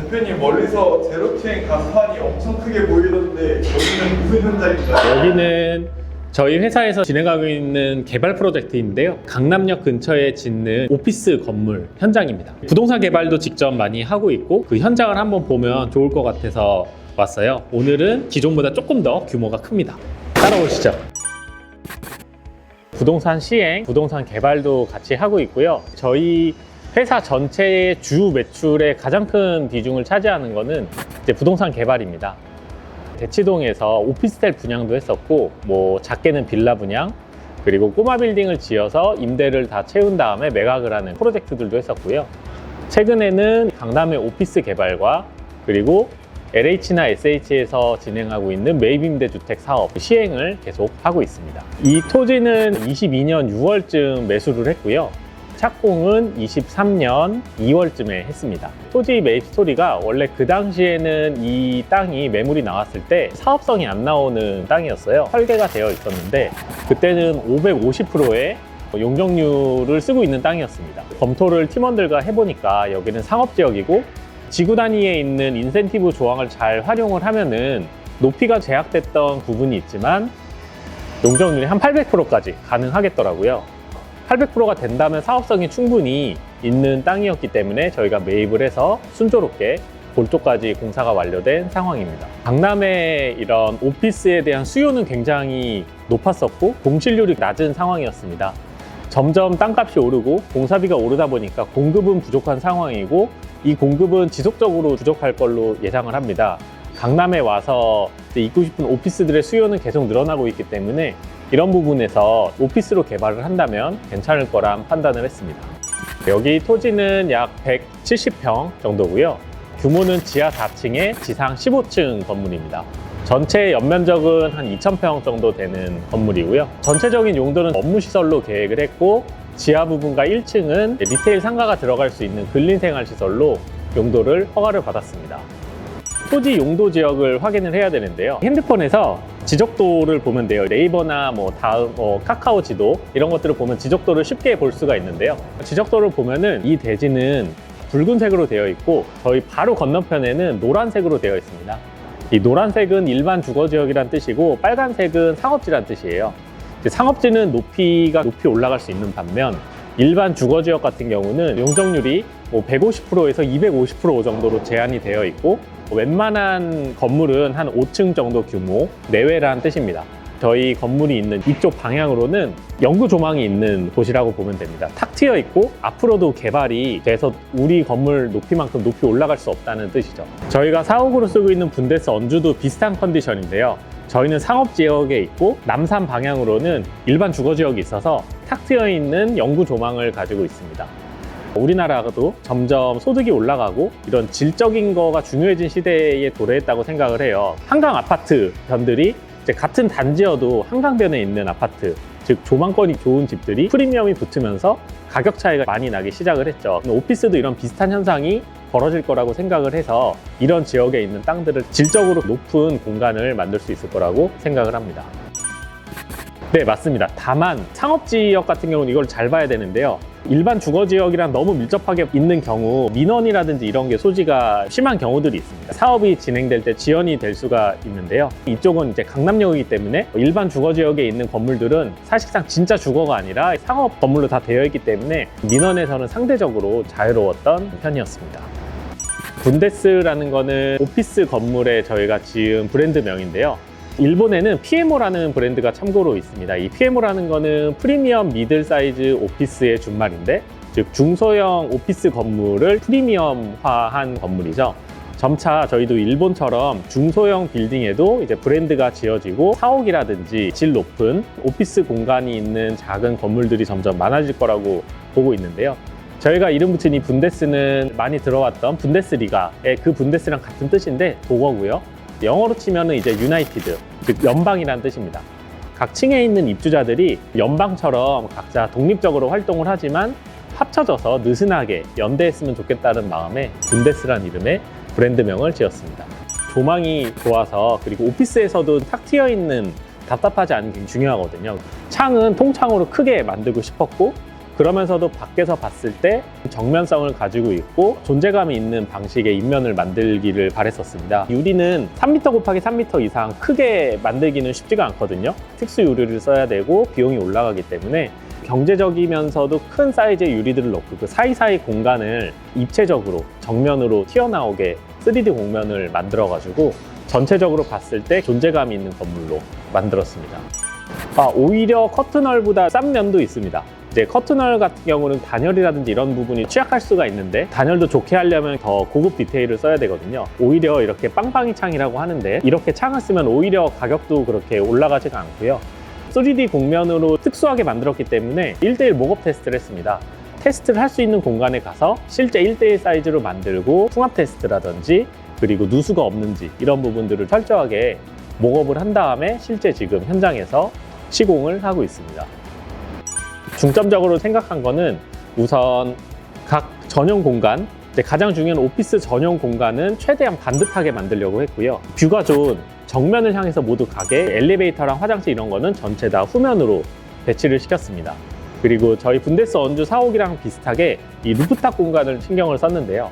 대표님 멀리서 제로투행 간판이 엄청 크게 보이던데 여기는 무슨 현장인가요? 여기는 저희 회사에서 진행하고 있는 개발 프로젝트인데요. 강남역 근처에 짓는 오피스 건물 현장입니다. 부동산 개발도 직접 많이 하고 있고 그 현장을 한번 보면 좋을 것 같아서 왔어요. 오늘은 기존보다 조금 더 규모가 큽니다. 따라오시죠. 부동산 시행, 부동산 개발도 같이 하고 있고요. 저희 회사 전체의 주 매출의 가장 큰 비중을 차지하는 거는 이제 부동산 개발입니다. 대치동에서 오피스텔 분양도 했었고, 뭐 작게는 빌라 분양, 그리고 꼬마 빌딩을 지어서 임대를 다 채운 다음에 매각을 하는 프로젝트들도 했었고요. 최근에는 강남의 오피스 개발과 그리고 LH나 SH에서 진행하고 있는 매입임대주택 사업 시행을 계속 하고 있습니다. 이 토지는 22년 6월쯤 매수를 했고요. 착공은 23년 2월쯤에 했습니다. 토지 매입 스토리가 원래 그 당시에는 이 땅이 매물이 나왔을 때 사업성이 안 나오는 땅이었어요. 설계가 되어 있었는데 그때는 550%의 용적률을 쓰고 있는 땅이었습니다. 검토를 팀원들과 해보니까 여기는 상업지역이고 지구 단위에 있는 인센티브 조항을 잘 활용을 하면은 높이가 제약됐던 부분이 있지만 용적률이 한 800%까지 가능하겠더라고요. 800%가 된다면 사업성이 충분히 있는 땅이었기 때문에 저희가 매입을 해서 순조롭게 골조까지 공사가 완료된 상황입니다. 강남의 이런 오피스에 대한 수요는 굉장히 높았었고 공실률이 낮은 상황이었습니다. 점점 땅값이 오르고 공사비가 오르다 보니까 공급은 부족한 상황이고 이 공급은 지속적으로 부족할 걸로 예상을 합니다. 강남에 와서 있고 싶은 오피스들의 수요는 계속 늘어나고 있기 때문에 이런 부분에서 오피스로 개발을 한다면 괜찮을 거란 판단을 했습니다. 여기 토지는 약 170평 정도고요. 규모는 지하 4층에 지상 15층 건물입니다. 전체 연면적은 한 2,000평 정도 되는 건물이고요. 전체적인 용도는 업무시설로 계획을 했고 지하 부분과 1층은 리테일 상가가 들어갈 수 있는 근린생활시설로 용도를 허가를 받았습니다. 토지 용도 지역을 확인을 해야 되는데요. 핸드폰에서 지적도를 보면 돼요. 네이버나 카카오 지도 이런 것들을 보면 지적도를 쉽게 볼 수가 있는데요. 지적도를 보면은 이 대지는 붉은색으로 되어 있고 저희 바로 건너편에는 노란색으로 되어 있습니다. 이 노란색은 일반 주거지역이란 뜻이고 빨간색은 상업지란 뜻이에요. 상업지는 높이 올라갈 수 있는 반면 일반 주거지역 같은 경우는 용적률이 150%에서 250% 정도로 제한이 되어 있고 웬만한 건물은 한 5층 정도 규모 내외라는 뜻입니다. 저희 건물이 있는 이쪽 방향으로는 영구 조망이 있는 곳이라고 보면 됩니다. 탁 트여 있고 앞으로도 개발이 돼서 우리 건물 높이만큼 높이 올라갈 수 없다는 뜻이죠. 저희가 사옥으로 쓰고 있는 분데스 언주도 비슷한 컨디션인데요. 저희는 상업지역에 있고 남산 방향으로는 일반 주거지역이 있어서 탁 트여 있는 영구 조망을 가지고 있습니다. 우리나라도 점점 소득이 올라가고 이런 질적인 거가 중요해진 시대에 도래했다고 생각을 해요. 한강 아파트 변들이 이제 같은 단지여도 한강변에 있는 아파트, 즉 조망권이 좋은 집들이 프리미엄이 붙으면서 가격 차이가 많이 나기 시작을 했죠. 오피스도 이런 비슷한 현상이 벌어질 거라고 생각을 해서 이런 지역에 있는 땅들을 질적으로 높은 공간을 만들 수 있을 거라고 생각을 합니다. 네, 맞습니다. 다만 상업지역 같은 경우는 이걸 잘 봐야 되는데요. 일반 주거지역이랑 너무 밀접하게 있는 경우 민원이라든지 이런 게 소지가 심한 경우들이 있습니다. 사업이 진행될 때 지연이 될 수가 있는데요. 이쪽은 이제 강남역이기 때문에 일반 주거지역에 있는 건물들은 사실상 진짜 주거가 아니라 상업 건물로 다 되어 있기 때문에 민원에서는 상대적으로 자유로웠던 편이었습니다. 분데스라는 거는 오피스 건물에 저희가 지은 브랜드명인데요. 일본에는 PMO라는 브랜드가 참고로 있습니다. 이 PMO라는 거는 프리미엄 미들 사이즈 오피스의 준말인데, 즉 중소형 오피스 건물을 프리미엄화한 건물이죠. 점차 저희도 일본처럼 중소형 빌딩에도 이제 브랜드가 지어지고 사옥이라든지 질 높은 오피스 공간이 있는 작은 건물들이 점점 많아질 거라고 보고 있는데요. 저희가 이름 붙인 이 분데스는 많이 들어왔던 분데스리가의 그 분데스랑 같은 뜻인데 독어고요. 영어로 치면은 이제 유나이티드, 즉 연방이라는 뜻입니다. 각 층에 있는 입주자들이 연방처럼 각자 독립적으로 활동을 하지만 합쳐져서 느슨하게 연대했으면 좋겠다는 마음에 분데스란 이름의 브랜드명을 지었습니다. 조망이 좋아서, 그리고 오피스에서도 탁 트여 있는 답답하지 않은 게 중요하거든요. 창은 통창으로 크게 만들고 싶었고, 그러면서도 밖에서 봤을 때 정면성을 가지고 있고 존재감이 있는 방식의 인면을 만들기를 바랬었습니다. 유리는 3m 곱하기 3m 이상 크게 만들기는 쉽지가 않거든요. 특수 유리를 써야 되고 비용이 올라가기 때문에 경제적이면서도 큰 사이즈의 유리들을 넣고 그 사이사이 공간을 입체적으로 정면으로 튀어나오게 3D 공면을 만들어 가지고 전체적으로 봤을 때 존재감이 있는 건물로 만들었습니다. 오히려 커튼월보다 싼 면도 있습니다. 이제 커튼월 같은 경우는 단열이라든지 이런 부분이 취약할 수가 있는데 단열도 좋게 하려면 더 고급 디테일을 써야 되거든요. 오히려 이렇게 빵빵이 창이라고 하는데 이렇게 창을 쓰면 오히려 가격도 그렇게 올라가지가 않고요. 3D 공면으로 특수하게 만들었기 때문에 1:1 목업 테스트를 했습니다. 테스트를 할 수 있는 공간에 가서 실제 1:1 사이즈로 만들고 풍합 테스트라든지 그리고 누수가 없는지 이런 부분들을 철저하게 목업을 한 다음에 실제 지금 현장에서 시공을 하고 있습니다. 중점적으로 생각한 거는 우선 각 전용 공간, 가장 중요한 오피스 전용 공간은 최대한 반듯하게 만들려고 했고요. 뷰가 좋은 정면을 향해서 모두 가게 엘리베이터랑 화장실 이런 거는 전체 다 후면으로 배치를 시켰습니다. 그리고 저희 분데스 언주 4호기랑 비슷하게 이 루프탑 공간을 신경을 썼는데요.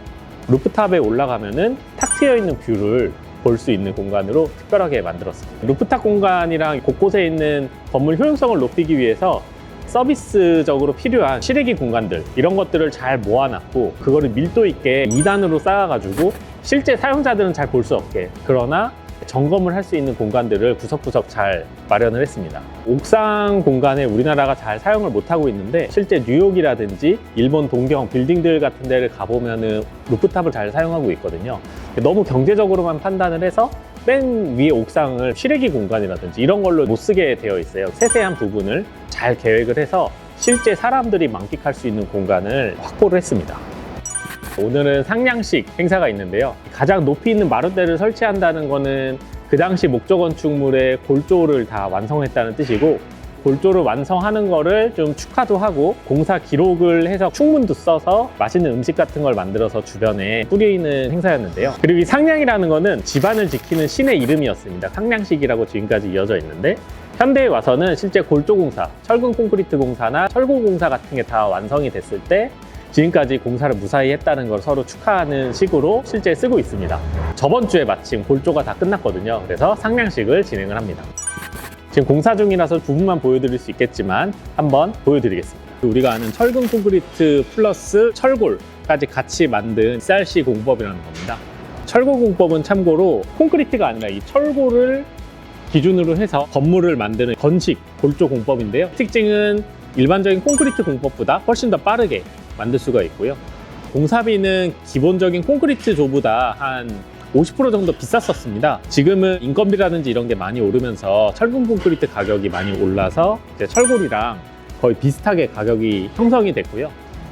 루프탑에 올라가면은 탁 트여 있는 뷰를 볼 수 있는 공간으로 특별하게 만들었습니다. 루프탑 공간이랑 곳곳에 있는 건물 효용성을 높이기 위해서 서비스적으로 필요한 실외기 공간들 이런 것들을 잘 모아놨고 그거를 밀도 있게 2단으로 쌓아가지고 실제 사용자들은 잘 볼 수 없게 그러나 점검을 할 수 있는 공간들을 구석구석 잘 마련을 했습니다. 옥상 공간에 우리나라가 잘 사용을 못하고 있는데 실제 뉴욕이라든지 일본 동경 빌딩들 같은 데를 가보면은 루프탑을 잘 사용하고 있거든요. 너무 경제적으로만 판단을 해서 맨 위에 옥상을 실외기 공간이라든지 이런 걸로 못 쓰게 되어 있어요. 세세한 부분을 잘 계획을 해서 실제 사람들이 만끽할 수 있는 공간을 확보를 했습니다. 오늘은 상량식 행사가 있는데요. 가장 높이 있는 마룻대를 설치한다는 거는 그 당시 목조 건축물의 골조를 다 완성했다는 뜻이고 골조를 완성하는 거를 좀 축하도 하고 공사 기록을 해서 충문도 써서 맛있는 음식 같은 걸 만들어서 주변에 뿌리는 행사였는데요. 그리고 이 상량이라는 거는 집안을 지키는 신의 이름이었습니다. 상량식이라고 지금까지 이어져 있는데 현대에 와서는 실제 골조 공사, 철근 콘크리트 공사나 철골 공사 같은 게 다 완성이 됐을 때 지금까지 공사를 무사히 했다는 걸 서로 축하하는 식으로 실제 쓰고 있습니다. 저번 주에 마침 골조가 다 끝났거든요. 그래서 상량식을 진행을 합니다. 지금 공사 중이라서 부분만 보여드릴 수 있겠지만 한번 보여드리겠습니다. 우리가 아는 철근 콘크리트 플러스 철골까지 같이 만든 SRC 공법이라는 겁니다. 철골 공법은 참고로 콘크리트가 아니라 이 철골을 기준으로 해서 건물을 만드는 건식 골조 공법인데요. 특징은 일반적인 콘크리트 공법보다 훨씬 더 빠르게 만들 수가 있고요. 공사비는 기본적인 콘크리트 조보다 한 50% 정도 비쌌었습니다. 지금은 인건비라든지 이런 게 많이 오르면서 철근 콘크리트 가격이 많이 올라서 이제 철골이랑 거의 비슷하게 가격이 형성이 됐고요.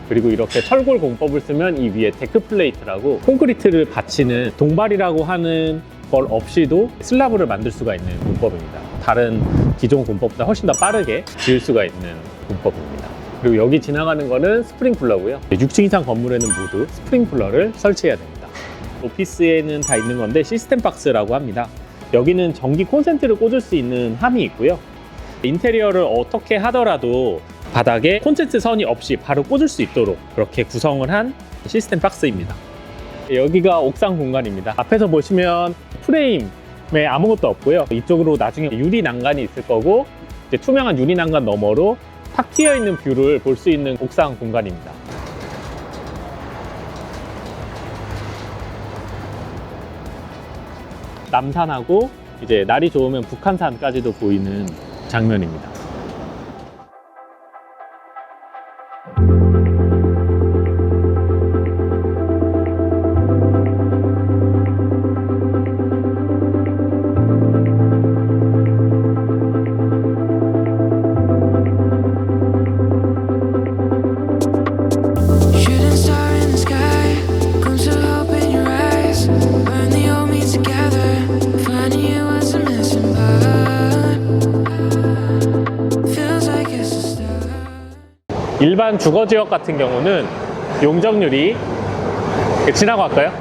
그리고 이렇게 철골 공법을 쓰면 이 위에 데크 플레이트라고 콘크리트를 받치는 동발이라고 하는 걸 없이도 슬라브를 만들 수가 있는 공법입니다. 다른 기존 공법보다 훨씬 더 빠르게 지을 수가 있는 공법입니다. 그리고 여기 지나가는 거는 스프링쿨러고요. 6층 이상 건물에는 모두 스프링쿨러를 설치해야 됩니다. 오피스에는 다 있는 건데 시스템 박스라고 합니다. 여기는 전기 콘센트를 꽂을 수 있는 함이 있고요. 인테리어를 어떻게 하더라도 바닥에 콘센트 선이 없이 바로 꽂을 수 있도록 그렇게 구성을 한 시스템 박스입니다. 여기가 옥상 공간입니다. 앞에서 보시면 프레임에 아무것도 없고요. 이쪽으로 나중에 유리 난간이 있을 거고 이제 투명한 유리 난간 너머로 탁 트여 있는 뷰를 볼 수 있는 옥상 공간입니다. 남산하고 이제 날이 좋으면 북한산까지도 보이는 장면입니다. Shooting star in the sky, glimpse of hope in your eyes. Burn the old me together. Finding you was a missing part. Feels like it's a start. 일반 주거 지역 같은 경우는 용적률이 지나고 할까요?